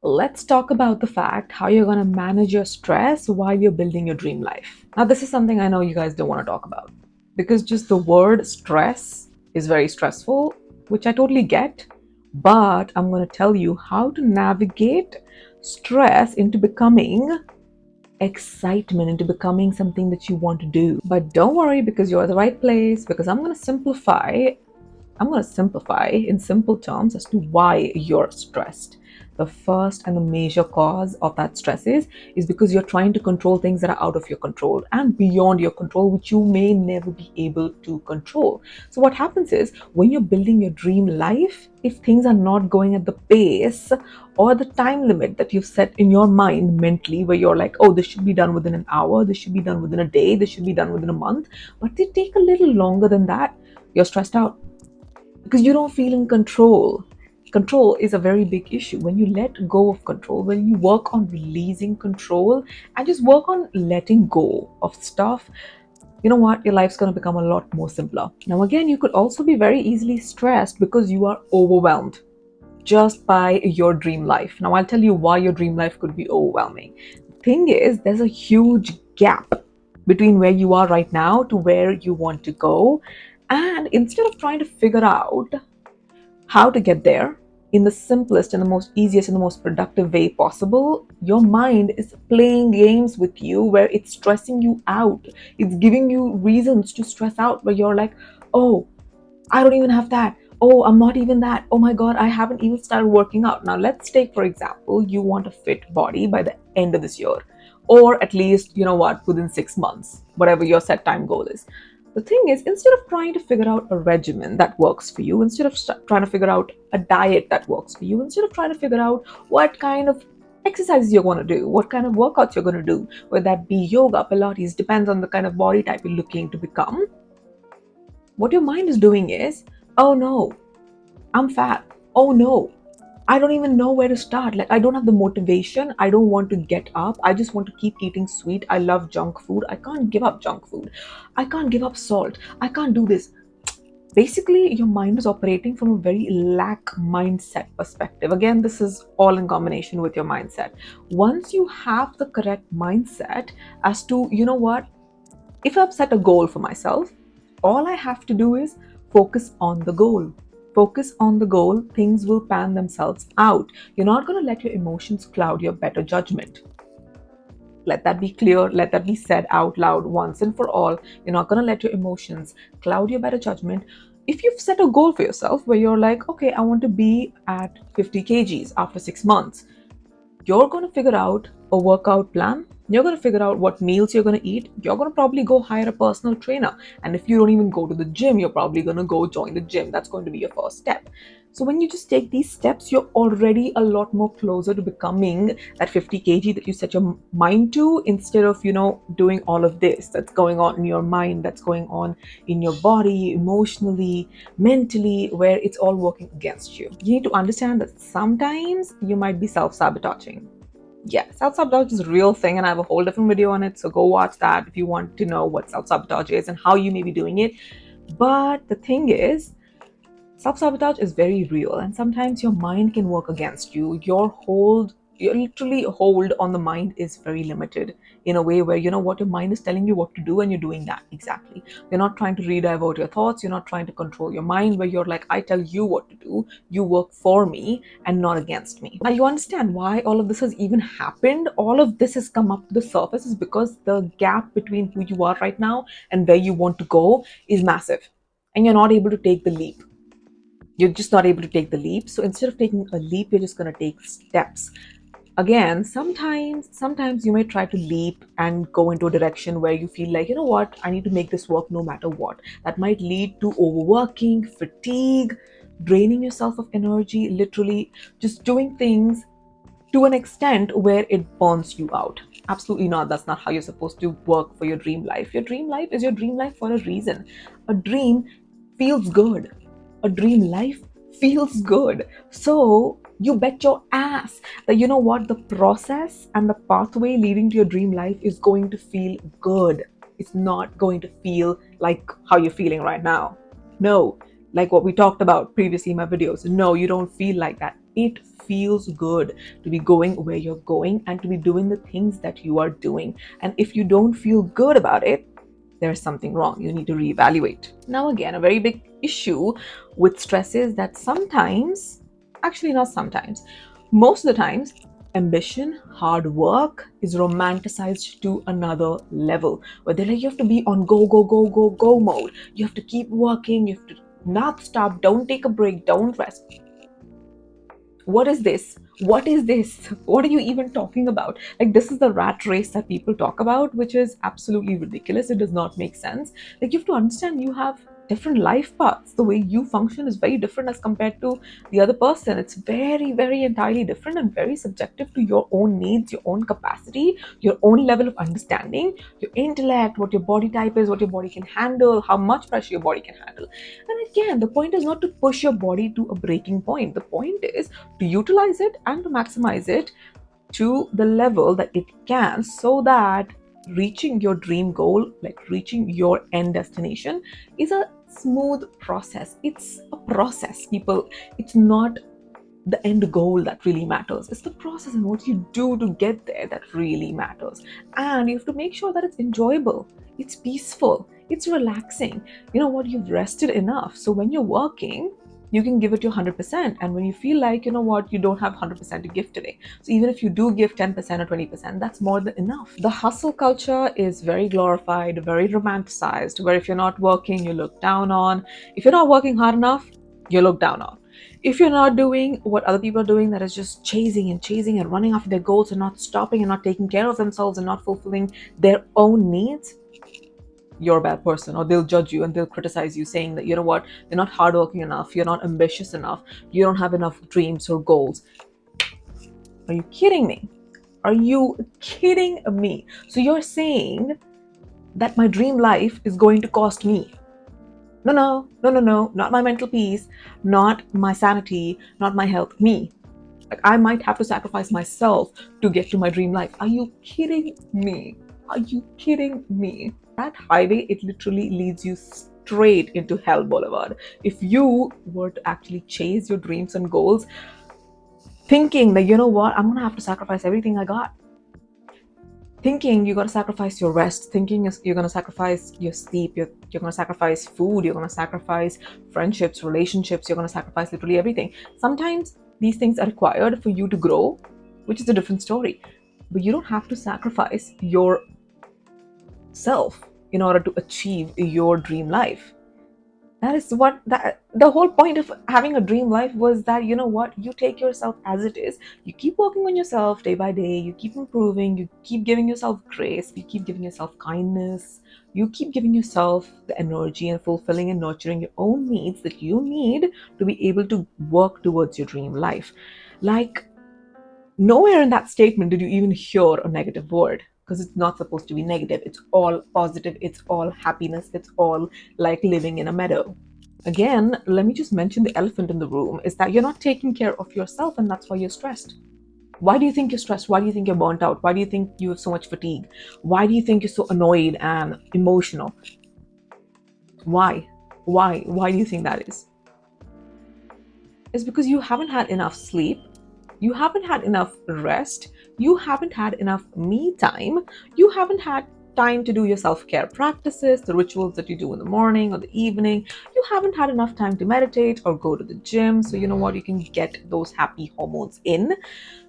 Let's talk about the fact how you're going to manage your stress while you're building your dream life. Now, this is something I know you guys don't want to talk about because just the word stress is very stressful, which I totally get. But I'm going to tell you how to navigate stress into becoming excitement, into becoming something that you want to do. But don't worry because you're at the right place, because I'm going to simplify in simple terms as to why you're stressed. The first and the major cause of that stress is because you're trying to control things that are out of your control and beyond your control, which you may never be able to control. So what happens is when you're building your dream life, if things are not going at the pace or the time limit that you've set in your mind mentally, where you're like, oh, this should be done within an hour, this should be done within a day, this should be done within a month, but they take a little longer than that, you're stressed out because you don't feel in control. Control is a very big issue. When you let go of control, when you work on releasing control and just work on letting go of stuff, you know what? Your life's going to become a lot more simpler. Now, again, you could also be very easily stressed because you are overwhelmed just by your dream life. Now, I'll tell you why your dream life could be overwhelming. The thing is, there's a huge gap between where you are right now to where you want to go. And instead of trying to figure out how to get there in the simplest and the most easiest and the most productive way possible, your mind is playing games with you where it's stressing you out. It's giving you reasons to stress out where you're like, oh, I don't even have that. Oh, I'm not even that. Oh my God, I haven't even started working out. Now, let's take, for example, you want a fit body by the end of this year, or at least, you know what, within 6 months, whatever your set time goal is. The thing is, instead of trying to figure out a regimen that works for you, instead of trying to figure out a diet that works for you, instead of trying to figure out what kind of exercises you're going to do, what kind of workouts you're going to do, whether that be yoga, Pilates, depends on the kind of body type you're looking to become, what your mind is doing is, oh no, I'm fat. Oh no, I don't even know where to start. Like, I don't have the motivation. I don't want to get up. I just want to keep eating sweet. I love junk food. I can't give up junk food. I can't give up salt. I can't do this. Basically, your mind is operating from a very lack mindset perspective. Again, this is all in combination with your mindset. Once you have the correct mindset as to, you know what, if I've set a goal for myself, all I have to do is focus on the goal. Focus on the goal, things will pan themselves out. You're not going to let your emotions cloud your better judgment. Let that be clear. Let that be said out loud once and for all. You're not going to let your emotions cloud your better judgment. If you've set a goal for yourself where you're like, okay, I want to be at 50 kgs after 6 months, you're going to figure out a workout plan. You're going to figure out what meals you're going to eat. You're going to probably go hire a personal trainer. And if you don't even go to the gym, you're probably going to go join the gym. That's going to be your first step. So when you just take these steps, you're already a lot more closer to becoming that 50 kg that you set your mind to, instead of, doing all of this that's going on in your mind, that's going on in your body, emotionally, mentally, where it's all working against you. You need to understand that sometimes you might be self-sabotaging. Yeah, self-sabotage is a real thing, and I have a whole different video on it, so go watch that if you want to know what self-sabotage is and how you may be doing it. But the thing is, self-sabotage is very real, and sometimes your mind can work against you. Your literally hold on the mind is very limited, in a way where, you know what, your mind is telling you what to do and you're doing that exactly. You're not trying to re-divert your thoughts. You're not trying to control your mind, where you're like, I tell you what to do, you work for me and not against me. Now you understand why all of this has even happened. All of this has come up to the surface is because the gap between who you are right now and where you want to go is massive, and you're not able to take the leap. You're just not able to take the leap. So instead of taking a leap, you're just going to take steps. Again, sometimes you may try to leap and go into a direction where you feel like, you know what, I need to make this work no matter what. That might lead to overworking, fatigue, draining yourself of energy, literally just doing things to an extent where it burns you out. Absolutely not. That's not how you're supposed to work for your dream life. Your dream life is your dream life for a reason. A dream feels good. A dream life feels good. So you bet your ass that, you know what, the process and the pathway leading to your dream life is going to feel good. It's not going to feel like how you're feeling right now. No, like what we talked about previously in my videos. No, you don't feel like that. It feels good to be going where you're going and to be doing the things that you are doing. And if you don't feel good about it, there's something wrong. You need to reevaluate. Now, again, a very big issue with stress is that sometimes, actually, not sometimes, most of the times, ambition, hard work is romanticized to another level where they're like, you have to be on go, go, go, go, go mode. You have to keep working. You have to not stop. Don't take a break. Don't rest. What is this? What is this? What are you even talking about? Like, this is the rat race that people talk about, which is absolutely ridiculous. It does not make sense. Like, you have to understand you have different life paths. The way you function is very different as compared to the other person. It's very, very entirely different and very subjective to your own needs, your own capacity, your own level of understanding, your intellect, what your body type is, what your body can handle, how much pressure your body can handle. And again, the point is not to push your body to a breaking point. The point is to utilize it and to maximize it to the level that it can, so that reaching your dream goal, like reaching your end destination, is a smooth process. It's a process, people. It's not the end goal that really matters. It's the process and what you do to get there that really matters. And you have to make sure that it's enjoyable, it's peaceful, it's relaxing. You know what? You've rested enough. So when you're working, you can give it your 100%. And when you feel like, you know what, you don't have 100% to give today. So even if you do give 10% or 20%, that's more than enough. The hustle culture is very glorified, very romanticized, where if you're not working, you look down on. If you're not working hard enough, you look down on. If you're not doing what other people are doing, that is just chasing and chasing and running after their goals and not stopping and not taking care of themselves and not fulfilling their own needs, you're a bad person. Or they'll judge you and they'll criticize you, saying that, you know what, you're not hardworking enough, you're not ambitious enough, you don't have enough dreams or goals. Are you kidding me? Are you kidding me? So you're saying that my dream life is going to cost me? No, no, no, no, no, not my mental peace, not my sanity, not my health, me. Like, I might have to sacrifice myself to get to my dream life. Are you kidding me? Are you kidding me? That highway, it literally leads you straight into Hell Boulevard. If you were to actually chase your dreams and goals, thinking that, you know what, I'm gonna have to sacrifice everything I got. Thinking you're gonna sacrifice your rest, thinking you're gonna sacrifice your sleep, you're gonna sacrifice food, you're gonna sacrifice friendships, relationships, you're gonna sacrifice literally everything. Sometimes these things are required for you to grow, which is a different story. But you don't have to sacrifice yourself in order to achieve your dream life. That is what that the whole point of having a dream life was, that, you know what, you take yourself as it is, you keep working on yourself day by day, you keep improving, you keep giving yourself grace, you keep giving yourself kindness, you keep giving yourself the energy and fulfilling and nurturing your own needs that you need to be able to work towards your dream life. Like, nowhere in that statement did you even hear a negative word, because it's not supposed to be negative. It's all positive, it's all happiness, it's all like living in a meadow. Again, let me just mention the elephant in the room is that you're not taking care of yourself, and that's why you're stressed. Why do you think you're stressed? Why do you think you're burnt out? Why do you think you have so much fatigue? Why do you think you're so annoyed and emotional? Why? Why do you think that is? It's because you haven't had enough sleep, you haven't had enough rest, you haven't had enough me time, you haven't had time to do your self-care practices, the rituals that you do in the morning or the evening. You haven't had enough time to meditate or go to the gym, so you know what, you can get those happy hormones in.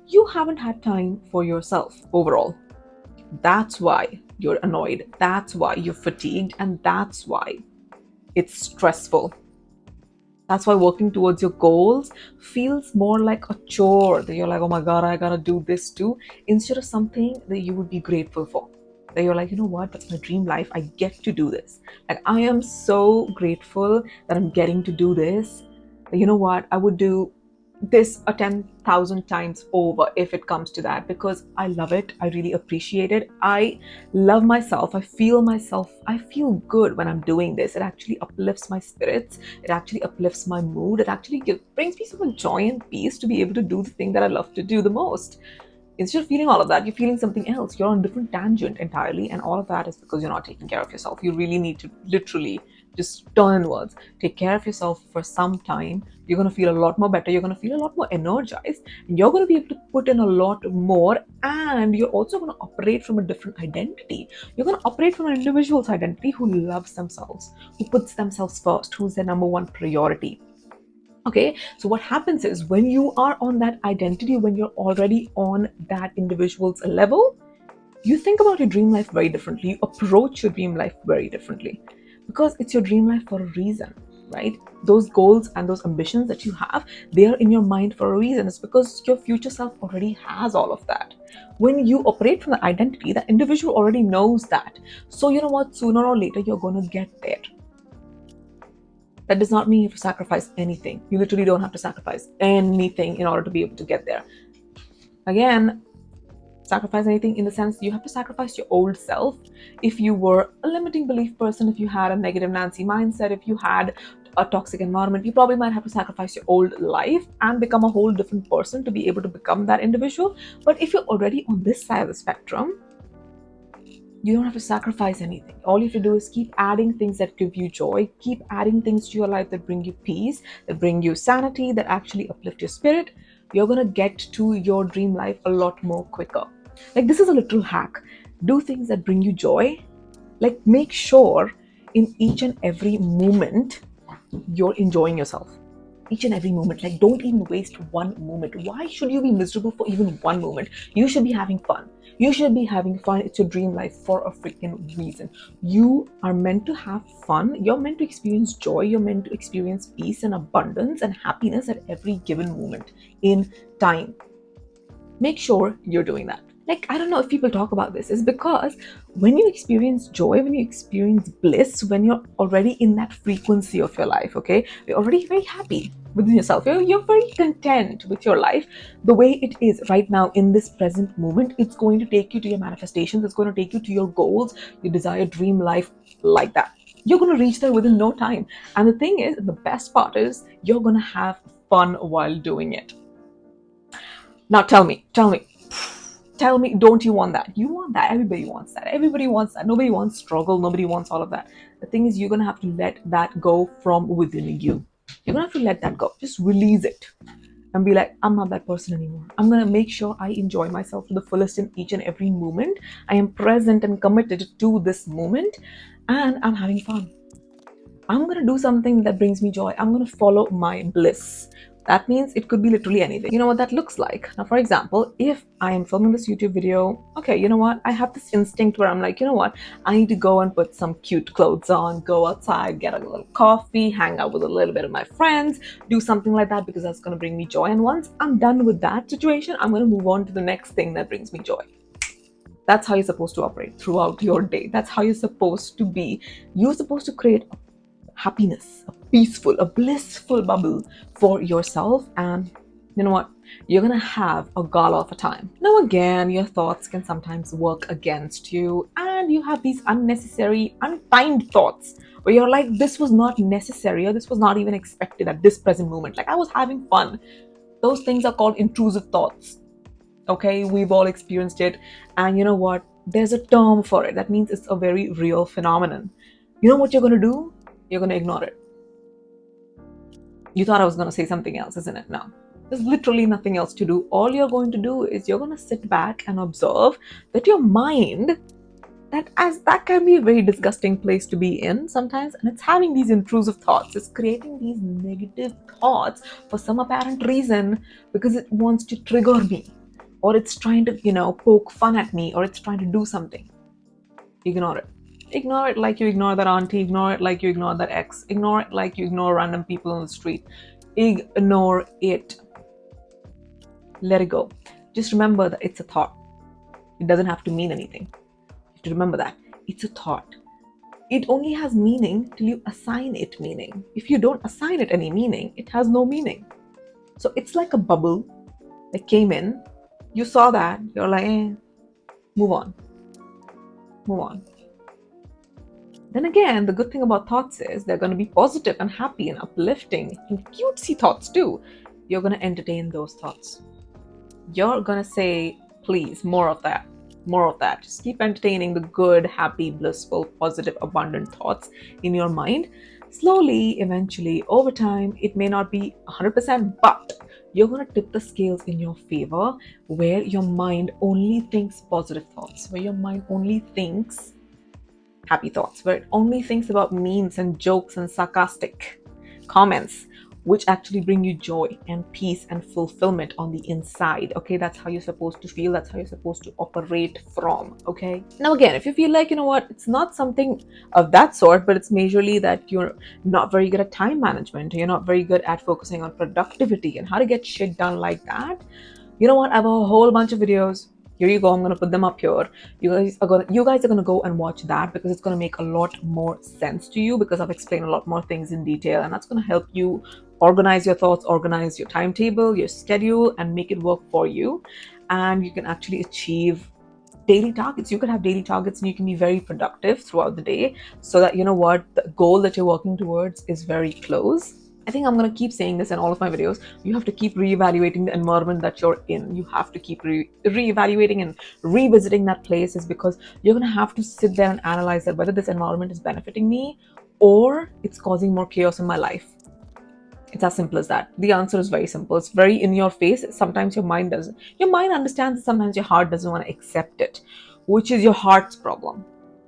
You haven't had time for yourself overall. That's why you're annoyed, that's why you're fatigued, and that's why it's stressful. That's why working towards your goals feels more like a chore, that you're like, oh my God, I gotta do this too, instead of something that you would be grateful for. That you're like, you know what, that's my dream life. I get to do this. Like, I am so grateful that I'm getting to do this. That, you know what, I would do this a 10,000 times over if it comes to that, because I love it. I really appreciate it. I love myself. I feel good when I'm doing this. It actually uplifts my spirits. It actually uplifts my mood. It actually brings me so much joy and peace to be able to do the thing that I love to do the most. Instead of feeling all of that, you're feeling something else. You're on a different tangent entirely. And all of that is because you're not taking care of yourself. You really need to literally Just turn inwards. Take care of yourself for some time. You're going to feel a lot more better. You're going to feel a lot more energized. And you're going to be able to put in a lot more. And you're also going to operate from a different identity. You're going to operate from an individual's identity who loves themselves, who puts themselves first, who's their number one priority. Okay, so what happens is when you are on that identity, when you're already on that individual's level, you think about your dream life very differently. You approach your dream life very differently because it's your dream life for a reason, right? Those goals and those ambitions that you have, they are in your mind for a reason. It's because your future self already has all of that. When you operate from the identity, the individual already knows that. So you know what? Sooner or later, you're going to get there. That does not mean you have to sacrifice anything. You literally don't have to sacrifice anything in order to be able to get there. Again, sacrifice anything in the sense you have to sacrifice your old self. If you were a limiting belief person, if you had a negative Nancy mindset, if you had a toxic environment, you probably might have to sacrifice your old life and become a whole different person to be able to become that individual. But if you're already on this side of the spectrum, you don't have to sacrifice anything. All you have to do is keep adding things that give you joy, keep adding things to your life that bring you peace, that bring you sanity, that actually uplift your spirit. You're going to get to your dream life a lot more quicker. Like, this is a little hack. Do things that bring you joy. Like, make sure in each and every moment you're enjoying yourself. Each and every moment. Like, don't even waste one moment. Why should you be miserable for even one moment? You should be having fun. You should be having fun. It's your dream life for a freaking reason. You are meant to have fun. You're meant to experience joy. You're meant to experience peace and abundance and happiness at every given moment in time. Make sure you're doing that. Like, I don't know if people talk about this, is because when you experience joy, when you experience bliss, when you're already in that frequency of your life, okay, you're already very happy within yourself. You're very content with your life the way it is right now in this present moment. It's going to take you to your manifestations. It's going to take you to your goals, your desired dream life, like that. You're going to reach there within no time. And the thing is, the best part is you're going to have fun while doing it. Now tell me, don't you want that? You want that. Everybody wants that. Everybody wants that. Nobody wants struggle. Nobody wants all of that. The thing is, you're going to have to let that go from within you. You're going to have to let that go. Just release it and be like, I'm not that person anymore. I'm going to make sure I enjoy myself to the fullest in each and every moment. I am present and committed to this moment, and I'm having fun. I'm going to do something that brings me joy. I'm going to follow my bliss. That means it could be literally anything. You know what that looks like? Now, for example, if I am filming this YouTube video, okay, you know what? I have this instinct where I'm like, you know what? I need to go and put some cute clothes on, go outside, get a little coffee, hang out with a little bit of my friends, do something like that because that's going to bring me joy. And once I'm done with that situation, I'm going to move on to the next thing that brings me joy. That's how you're supposed to operate throughout your day. That's how you're supposed to be. You're supposed to create happiness, a peaceful, a blissful bubble for yourself. And you know what? You're gonna have a gala of a time. Now, again, your thoughts can sometimes work against you, and you have these unnecessary, untimed thoughts where you're like, this was not necessary, or this was not even expected at this present moment. Like, I was having fun. Those things are called intrusive thoughts. Okay, we've all experienced it. And you know what? There's a term for it. That means it's a very real phenomenon. You know what you're gonna do? You're going to ignore it. You thought I was going to say something else, isn't it? No. There's literally nothing else to do. All you're going to do is you're going to sit back and observe that your mind, that can be a very disgusting place to be in sometimes, and it's having these intrusive thoughts. It's creating these negative thoughts for some apparent reason because it wants to trigger me, or it's trying to, poke fun at me, or it's trying to do something. Ignore it. Ignore it like you ignore that auntie. Ignore it like you ignore that ex. Ignore it like you ignore random people on the street. Ignore it. Let it go. Just remember that it's a thought. It doesn't have to mean anything. You have to remember that. It's a thought. It only has meaning till you assign it meaning. If you don't assign it any meaning, it has no meaning. So it's like a bubble that came in. You saw that. You're like, move on. Move on. Then again, the good thing about thoughts is they're going to be positive and happy and uplifting and cutesy thoughts too. You're going to entertain those thoughts. You're going to say, please, more of that. More of that. Just keep entertaining the good, happy, blissful, positive, abundant thoughts in your mind. Slowly, eventually, over time, it may not be 100%, but you're going to tip the scales in your favor, where your mind only thinks positive thoughts, where your mind only thinks happy thoughts, where it only thinks about memes and jokes and sarcastic comments, which actually bring you joy and peace and fulfillment on the inside. Okay, that's how you're supposed to feel. That's how you're supposed to operate from. Okay, now again, if you feel like, you know what, it's not something of that sort, but it's majorly that you're not very good at time management, you're not very good at focusing on productivity and how to get shit done like that, you know what, I have a whole bunch of videos. Here you go, I'm gonna put them up here. You guys are gonna go and watch that, because it's gonna make a lot more sense to you, because I've explained a lot more things in detail, and that's gonna help you organize your thoughts, organize your timetable, your schedule, and make it work for you. And you can actually achieve daily targets. You can have daily targets and you can be very productive throughout the day, so that, you know what, the goal that you're working towards is very close. I think I'm going to keep saying this in all of my videos. You have to keep reevaluating the environment that you're in. You have to keep reevaluating and revisiting that place, is because you're going to have to sit there and analyze that whether this environment is benefiting me or it's causing more chaos in my life. It's as simple as that. The answer is very simple. It's very in your face. Sometimes your mind doesn't. Your mind understands it. Sometimes your heart doesn't want to accept it, which is your heart's problem.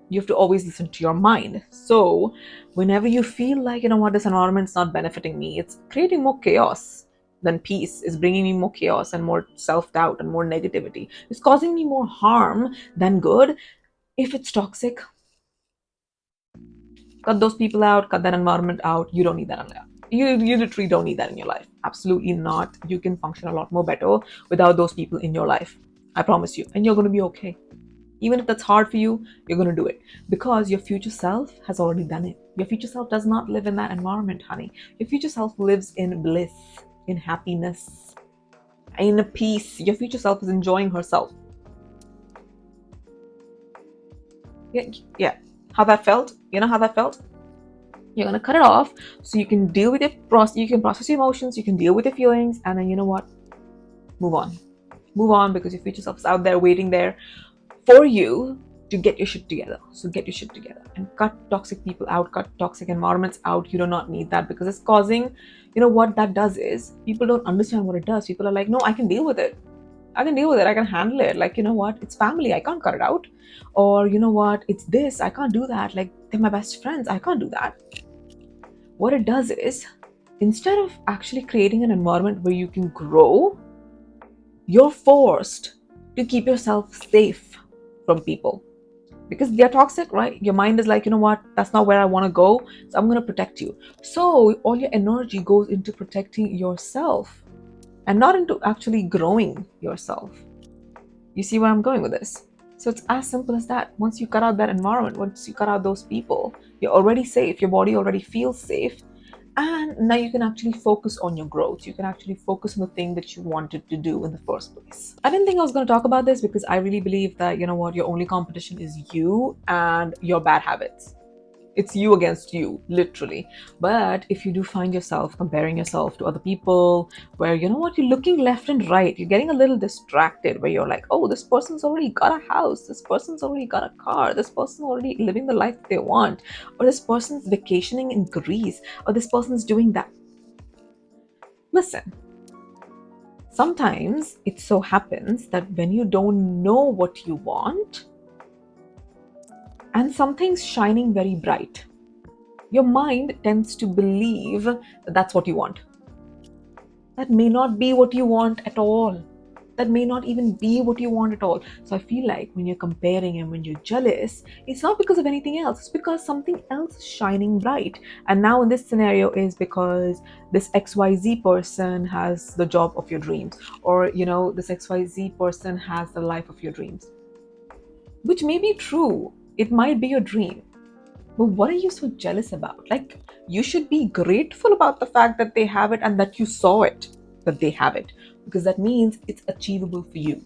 You have to always listen to your mind. So whenever you feel like, you know what, this environment's not benefiting me, it's creating more chaos than peace, is bringing me more chaos and more self-doubt and more negativity. It's causing me more harm than good. If it's toxic, cut those people out, cut that environment out. You don't need that in life. You literally don't need that in your life. Absolutely not. You can function a lot more better without those people in your life. I promise you. And you're going to be okay. Even if that's hard for you, you're going to do it, because your future self has already done it. Your future self does not live in that environment, honey. Your future self lives in bliss, in happiness, in peace. Your future self is enjoying herself. Yeah. How that felt? You know how that felt? You're gonna cut it off so you can deal with it. You can process your emotions. You can deal with your feelings, and then, you know what? Move on. Move on, because your future self is out there waiting there for you to get your shit together. So get your shit together and cut toxic people out, cut toxic environments out. You do not need that, because it's causing, you know what that does is, people don't understand what it does. People are like, no, I can deal with it. I can deal with it. I can handle it. Like, you know what? It's family. I can't cut it out. Or, you know what? It's this. I can't do that. Like, they're my best friends. I can't do that. What it does is, instead of actually creating an environment where you can grow, you're forced to keep yourself safe from people, because they're toxic, right? Your mind is like, you know what, that's not where I want to go, so I'm going to protect you. So all your energy goes into protecting yourself and not into actually growing yourself. You see where I'm going with this? So it's as simple as that. Once you cut out that environment, once you cut out those people, you're already safe. Your body already feels safe. And now you can actually focus on your growth. You can actually focus on the thing that you wanted to do in the first place. I didn't think I was going to talk about this, because I really believe that, you know what, your only competition is you and your bad habits. It's you against you, literally. But if you do find yourself comparing yourself to other people, where, you know what, you're looking left and right, you're getting a little distracted, where you're like, oh, this person's already got a house, this person's already got a car, this person's already living the life they want, or this person's vacationing in Greece, or this person's doing that. Listen, sometimes it so happens that when you don't know what you want and something's shining very bright, your mind tends to believe that that's what you want. That may not be what you want at all. That may not even be what you want at all. So I feel like when you're comparing and when you're jealous, it's not because of anything else. It's because something else is shining bright. And now in this scenario is because this XYZ person has the job of your dreams. Or, you know, this XYZ person has the life of your dreams. Which may be true. It might be your dream. But what are you so jealous about? Like, you should be grateful about the fact that they have it and that you saw it, that they have it, because that means it's achievable for you.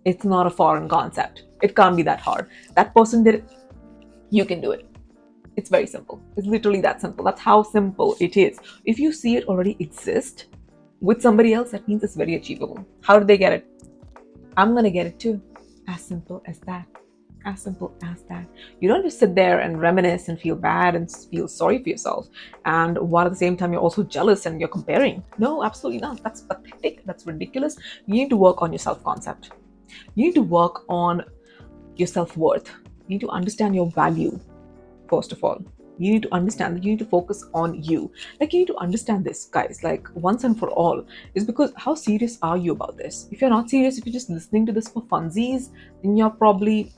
It's not a foreign concept. It can't be that hard. That person did it. You can do it. It's very simple. It's literally that simple. That's how simple it is. If you see it already exist with somebody else, that means it's very achievable. How did they get it? I'm going to get it too. As simple as that. As simple as that. You don't just sit there and reminisce and feel bad and feel sorry for yourself. And while at the same time, you're also jealous and you're comparing. No, absolutely not. That's pathetic. That's ridiculous. You need to work on your self concept. You need to work on your self worth. You need to understand your value, first of all. You need to understand that you need to focus on you. Like, you need to understand this, guys, like once and for all. Is because how serious are you about this? If you're not serious, if you're just listening to this for funsies, then you're probably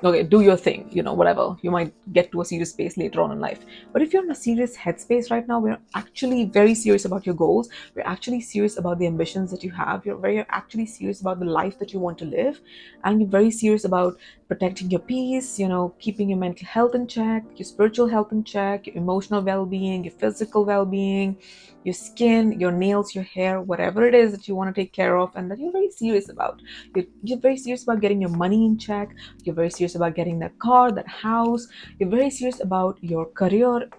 okay, do your thing, whatever. You might get to a serious space later on in life. But if you're in a serious headspace right now, we're actually very serious about your goals. We're actually serious about the ambitions that you have. You're very actually serious about the life that you want to live. And you're very serious about protecting your peace, keeping your mental health in check, your spiritual health in check, your emotional well-being, your physical well-being, your skin, your nails, your hair, whatever it is that you want to take care of and that you're very serious about. You're very serious about getting your money in check. You're very serious about getting that car, that house. You're very serious about your career.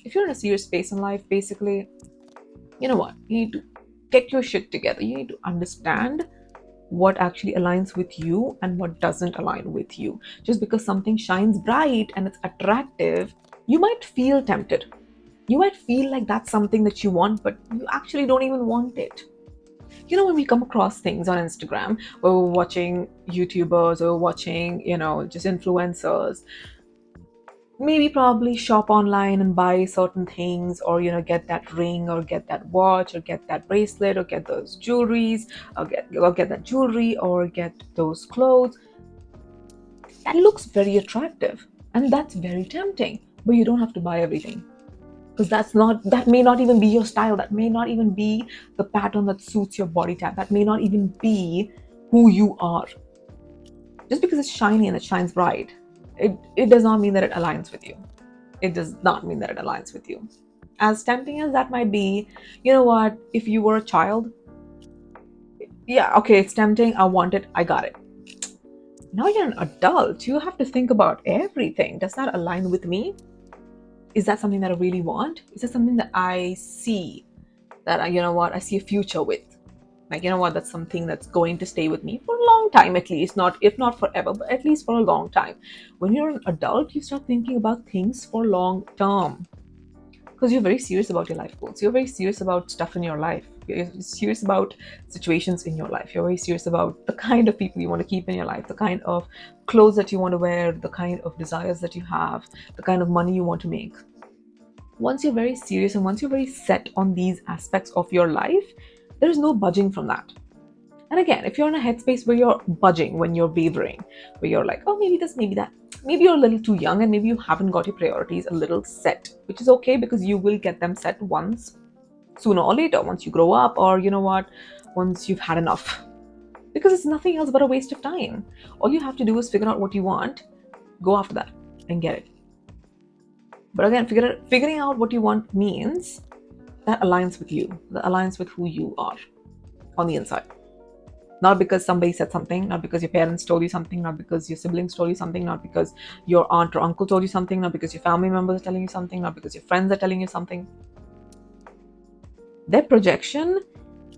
If you're in a serious space in life, basically, you know what? You need to get your shit together. You need to understand what actually aligns with you and what doesn't align with you. Just because something shines bright and it's attractive, you might feel tempted. You might feel like that's something that you want, but you actually don't even want it. When we come across things on Instagram, where we're watching YouTubers or watching, just influencers, maybe probably shop online and buy certain things, or get that ring or get that watch or get that bracelet or get those jewelries, or get that jewelry or get those clothes. That looks very attractive and that's very tempting, but you don't have to buy everything, because that may not even be your style. That may not even be the pattern that suits your body type. That may not even be who you are. Just because it's shiny and it shines bright, it does not mean that it aligns with you. It does not mean that it aligns with you. As tempting as that might be, you know what, if you were a child, yeah, okay, it's tempting, I want it, I got it. Now you're an adult, you have to think about everything. Does that align with me? Is that something that I really want? Is that something that I see, that I see a future with? Like, that's something that's going to stay with me for a long time, at least. Not, if not forever, but at least for a long time. When you're an adult, you start thinking about things for long term, because you're very serious about your life goals. You're very serious about stuff in your life. You're serious about situations in your life. You're very serious about the kind of people you want to keep in your life, the kind of clothes that you want to wear, the kind of desires that you have, the kind of money you want to make. Once you're very serious and once you're very set on these aspects of your life, there is no budging from that. And again, if you're in a headspace where you're budging, when you're wavering, where you're like, oh, maybe this, maybe that, maybe you're a little too young and maybe you haven't got your priorities a little set, which is okay, because you will get them set once, sooner or later, once you grow up, or once you've had enough. Because it's nothing else but a waste of time. All you have to do is figure out what you want, go after that, and get it. But again, figuring out what you want means that aligns with you, that aligns with who you are on the inside. Not because somebody said something, not because your parents told you something, not because your siblings told you something, not because your aunt or uncle told you something, not because your family members are telling you something, not because your friends are telling you something. Their projection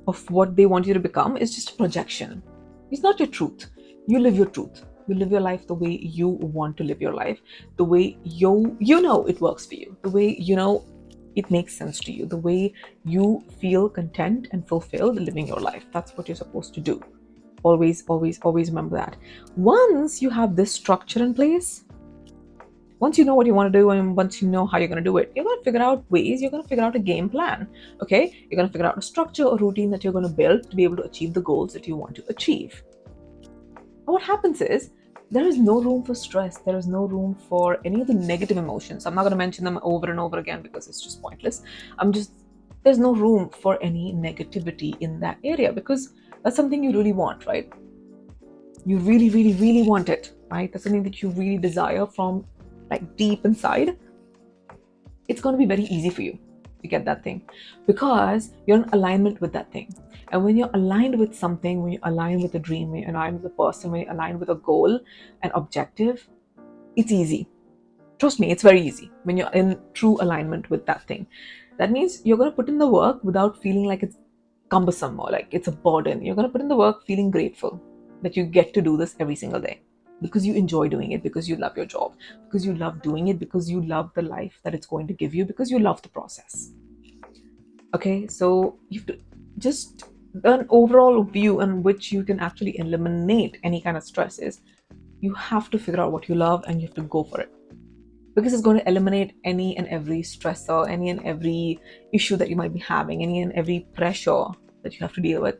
of what they want you to become is just a projection. It's not your truth. You live your truth. You live your life the way you want to live your life, the way you know it works for you, the way it makes sense to you, the way you feel content and fulfilled living your life. That's what you're supposed to do. Always, always, always remember that. Once you have this structure in place, once you know what you want to do and once you know how you're going to do it, you're going to figure out ways, you're going to figure out a game plan. Okay, you're going to figure out a structure, a routine that you're going to build to be able to achieve the goals that you want to achieve. And what happens is, there is no room for stress. There is no room for any of the negative emotions. I'm not going to mention them over and over again because it's just pointless. There's no room for any negativity in that area, because that's something you really want, right? You really, really, really want it, right? That's something that you really desire from like deep inside. It's going to be very easy for you to get that thing because you're in alignment with that thing. And when you're aligned with something, when you align with a dream, when you align with a person, when you align with a goal, an objective, it's easy. Trust me, it's very easy when you're in true alignment with that thing. That means you're going to put in the work without feeling like it's cumbersome or like it's a burden. You're going to put in the work feeling grateful. that you get to do this every single day because you enjoy doing it, because you love your job, because you love doing it, because you love the life that it's going to give you, because you love the process. Okay, so you have to just an overall view in which you can actually eliminate any kind of stresses. You have to figure out what you love and you have to go for it, because it's going to eliminate any and every stressor, any and every issue that you might be having, any and every pressure that you have to deal with.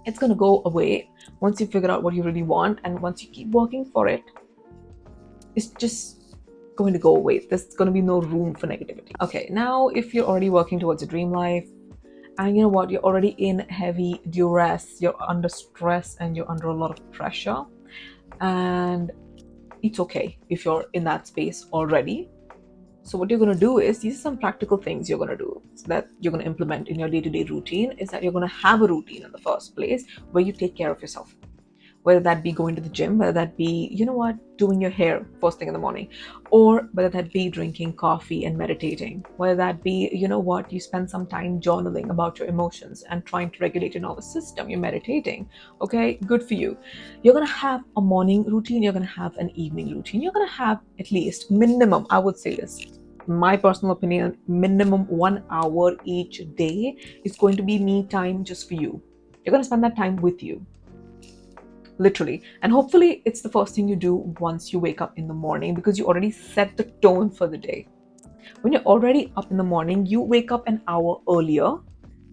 It's going to go away once you figure out what you really want, and once you keep working for it, it's just going to go away. There's going to be no room for negativity. Okay, now if you're already working towards a dream life, and you know what, you're already in heavy duress, you're under stress, and you're under a lot of pressure, and it's okay if you're in that space already. So what you're going to do is, these are some practical things you're going to do, so that you're going to implement in your day-to-day routine, is that you're going to have a routine in the first place where you take care of yourself. Whether that be going to the gym, whether that be, you know what, doing your hair first thing in the morning, or whether that be drinking coffee and meditating, whether that be, you know what, you spend some time journaling about your emotions and trying to regulate your nervous system, you're meditating. Okay, good for you. You're going to have a morning routine, you're going to have an evening routine, you're going to have at least minimum, I would say this, my personal opinion, minimum 1 hour each day is going to be me time just for you. You're going to spend that time with you, literally. And hopefully it's the first thing you do once you wake up in the morning, because you already set the tone for the day. When you're already up in the morning, you wake up an hour earlier,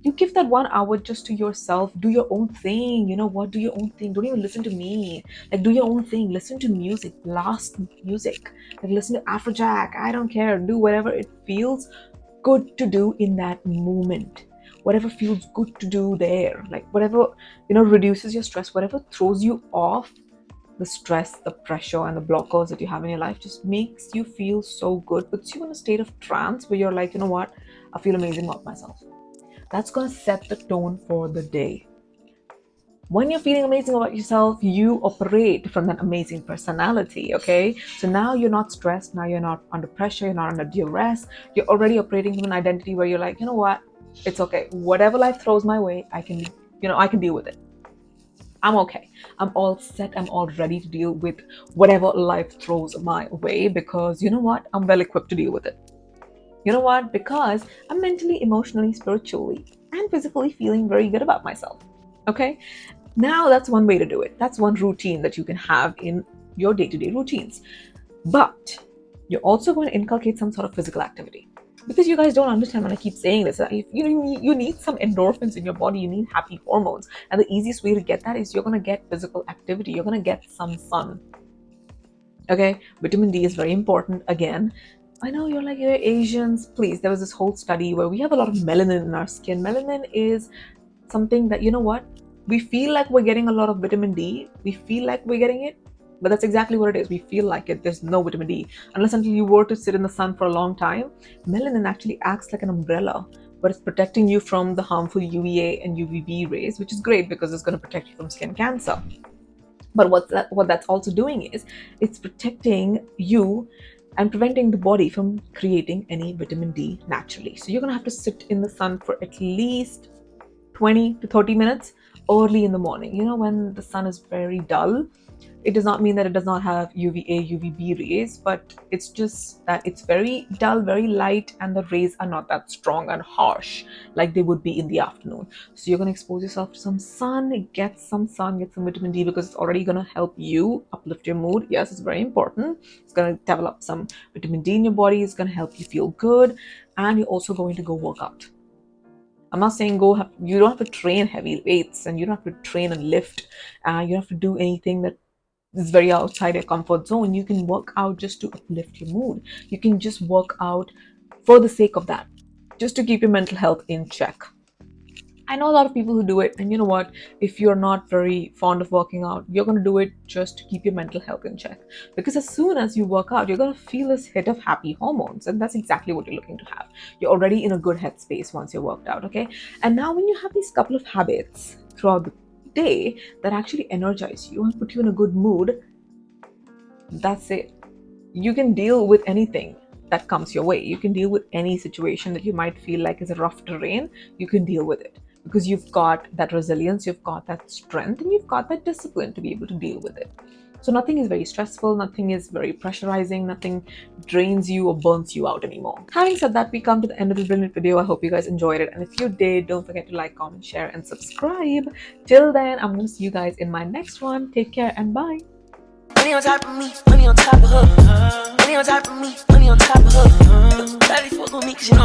you give that 1 hour just to yourself. Do your own thing. You know what, do your own thing. Don't even listen to me. Like, do your own thing. Listen to music, blast music, like listen to Afrojack, I don't care. Do whatever it feels good to do in that moment, whatever feels good to do there, like whatever, you know, reduces your stress, whatever throws you off the stress, the pressure, and the blockers that you have in your life, just makes you feel so good, puts you in a state of trance where you're like, you know what, I feel amazing about myself. That's going to set the tone for the day. When you're feeling amazing about yourself, you operate from that amazing personality. Okay, so now you're not stressed, now you're not under pressure, you're not under duress, you're already operating from an identity where you're like, you know what, it's okay, whatever life throws my way, I can, you know, I can deal with it. I'm okay, I'm all set, I'm all ready to deal with whatever life throws my way, because you know what, I'm well equipped to deal with it. You know what, because I'm mentally, emotionally, spiritually, and physically feeling very good about myself. Okay, now that's one way to do it. That's one routine that you can have in your day-to-day routines. But you're also going to inculcate some sort of physical activity, because you guys don't understand when I keep saying this. You need some endorphins in your body, you need happy hormones, and the easiest way to get that is you're going to get physical activity. You're going to get some sun. Okay, vitamin D is very important. Again, I know you're like, you're Asians, please. There was this whole study where we have a lot of melanin in our skin. Melanin is something that, you know what, we feel like we're getting a lot of vitamin D, we feel like we're getting it, but that's exactly what it is. We feel like it. There's no vitamin D unless until you were to sit in the sun for a long time. Melanin actually acts like an umbrella, but it's protecting you from the harmful UVA and UVB rays, which is great because it's going to protect you from skin cancer. But what that's also doing is, it's protecting you and preventing the body from creating any vitamin D naturally. So you're going to have to sit in the sun for at least 20 to 30 minutes early in the morning, you know, when the sun is very dull. It does not mean that it does not have UVA, UVB rays, but it's just that it's very dull, very light, and the rays are not that strong and harsh like they would be in the afternoon. So you're going to expose yourself to some sun, get some sun, get some vitamin D, because it's already going to help you uplift your mood. Yes, it's very important. It's going to develop some vitamin D in your body. It's going to help you feel good, and you're also going to go work out. I'm not saying you don't have to train heavy weights, and you don't have to train and lift. You don't have to do anything that is very outside your comfort zone. You can work out just to uplift your mood. You can just work out for the sake of that, just to keep your mental health in check. I know a lot of people who do it, and you know what? If you're not very fond of working out, you're going to do it just to keep your mental health in check. Because as soon as you work out, you're going to feel this hit of happy hormones, and that's exactly what you're looking to have. You're already in a good headspace once you're worked out, okay? And now, when you have these couple of habits throughout the day that actually energize you and put you in a good mood, that's it. You can deal with anything that comes your way. You can deal with any situation that you might feel like is a rough terrain. You can deal with it, because you've got that resilience, you've got that strength, and you've got that discipline to be able to deal with it. So nothing is very stressful, nothing is very pressurizing, nothing drains you or burns you out anymore. Having said that, we come to the end of this brilliant video. I hope you guys enjoyed it. And if you did, don't forget to like, comment, share, and subscribe. Till then, I'm going to see you guys in my next one. Take care and bye. Money on top of me, money on top of her. Money on top of me, money on top of her. Daddy fuck with me 'cause you know